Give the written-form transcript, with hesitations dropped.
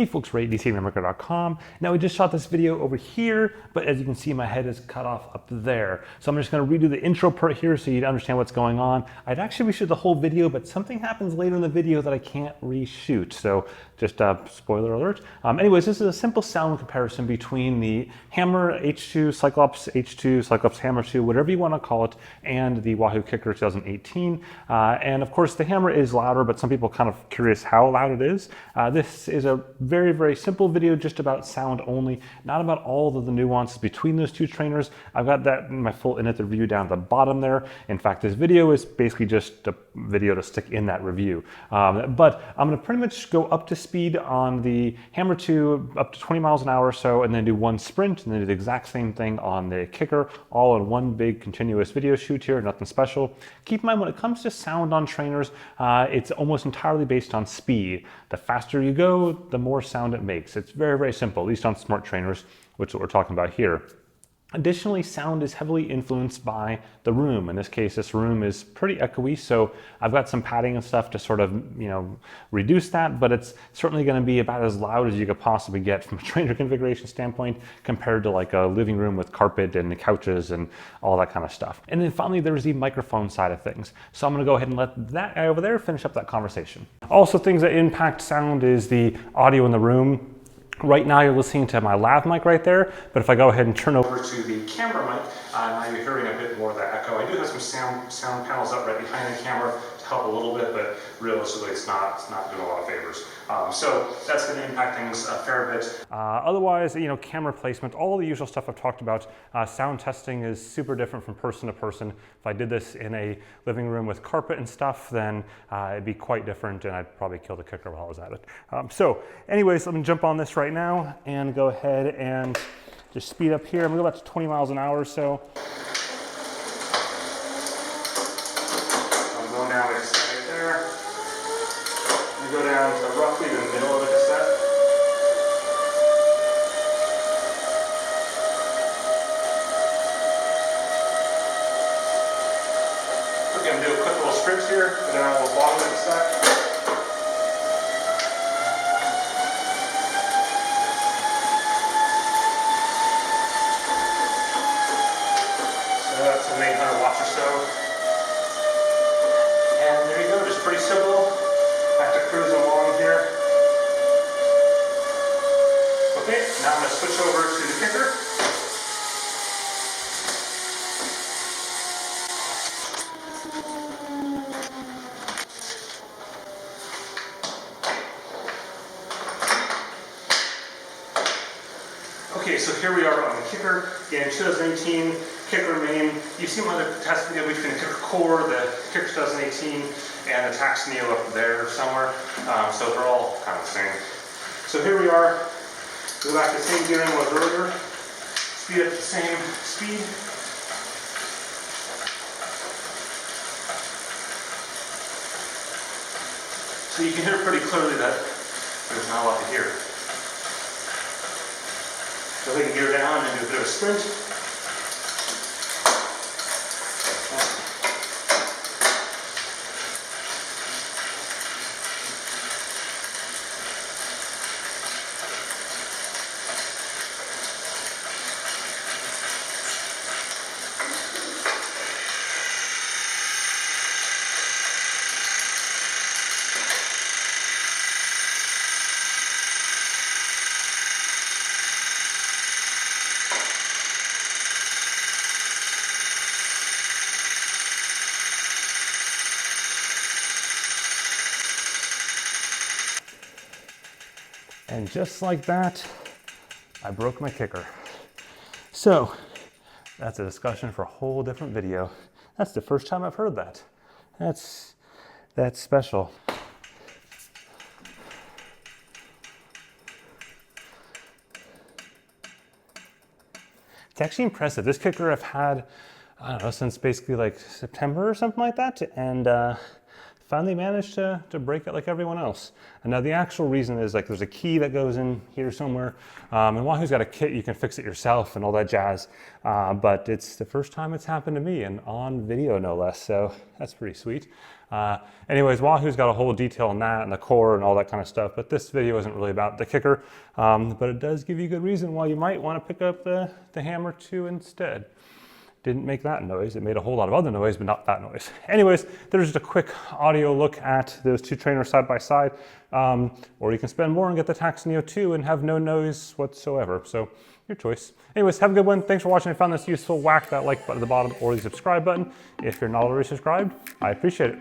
Hey folks, Ray, Rainmaker.com. Now we just shot this video over here, but as you can see, my head is cut off up there. So I'm just gonna redo the intro part here so you'd understand what's going on. I'd actually reshoot the whole video, but something happens later in the video that I can't reshoot. So just spoiler alert. Anyways, this is a simple sound comparison between the Hammer H2, CycleOps H2, CycleOps Hammer 2, whatever you wanna call it, and the Wahoo KICKR 2018. And of course the Hammer is louder, but some people are kind of curious how loud it is. This is a very, very simple video just about sound only, not about all of the nuances between those two trainers. I've got that in my full in-depth review down at the bottom there. In fact, this video is basically just a video to stick in that review. But I'm gonna pretty much go up to speed on the Hammer 2, up to 20 miles an hour or so, and then do one sprint, and then do the exact same thing on the KICKR, all in one big continuous video shoot here, nothing special. Keep in mind, when it comes to sound on trainers, it's almost entirely based on speed. The faster you go, the more sound it makes. It's very, very simple, at least on smart trainers, which is what we're talking about here. Additionally, sound is heavily influenced by the room. In this case, this room is pretty echoey, so I've got some padding and stuff to sort of, reduce that, but it's certainly going to be about as loud as you could possibly get from a trainer configuration standpoint compared to like a living room with carpet and the couches and all that kind of stuff. And then finally, there's the microphone side of things. So I'm going to go ahead and let that guy over there finish up that conversation. Also, things that impact sound is the audio in the room. Right now you're listening to my lav mic right there, but if I go ahead and turn over to the camera mic, now you're hearing a bit more of that echo. I do have some sound panels up right behind the camera to help a little bit, but realistically it's not doing a lot of favors. So that's going to impact things a fair bit. Otherwise, camera placement, all the usual stuff I've talked about. Sound testing is super different from person to person. If I did this in a living room with carpet and stuff, then it'd be quite different, and I'd probably kill the KICKR while I was at it. So anyways, let me jump on this right now and go ahead and just speed up here. I'm gonna go about to 20 miles an hour or so. I'm going down this right there. I'm gonna go down to roughly the middle of the cassette. Okay, I'm gonna do a quick little sprint here, go down to the bottom of the cassette. That's some 800 watts or so. And there you go, just pretty simple. Back to cruising along here. Okay, now I'm going to switch over to the KICKR. Okay, so here we are on the KICKR. Again, 2018 KICKR main. You've seen one of the test video between the KICKR Core, the KICKR 2018, and the Tax Neo up there somewhere. So they're all kind of the same. So here we are. Go back to the same gearing was earlier. Speed up the same speed. So you can hear pretty clearly that there's not a lot to hear. So we can gear down and do a bit of a sprint. And just like that, I broke my KICKR. So that's a discussion for a whole different video. That's the first time I've heard that. That's special. It's actually impressive. This KICKR I've had, I don't know, since basically like September or something like that. And finally managed to break it like everyone else. And now the actual reason is like there's a key that goes in here somewhere, and Wahoo's got a kit, you can fix it yourself and all that jazz, but it's the first time it's happened to me, and on video no less, so that's pretty sweet. Anyways, Wahoo's got a whole detail on that and the core and all that kind of stuff, but this video isn't really about the kicker, but it does give you a good reason why you might want to pick up the Hammer 2 instead. Didn't make that noise. It made a whole lot of other noise, but not that noise. Anyways, there's just a quick audio look at those two trainers side by side, or you can spend more and get the Tacx Neo 2 and have no noise whatsoever. So your choice. Anyways, have a good one. Thanks for watching. If you found this useful, whack that like button at the bottom or the subscribe button. If you're not already subscribed, I appreciate it.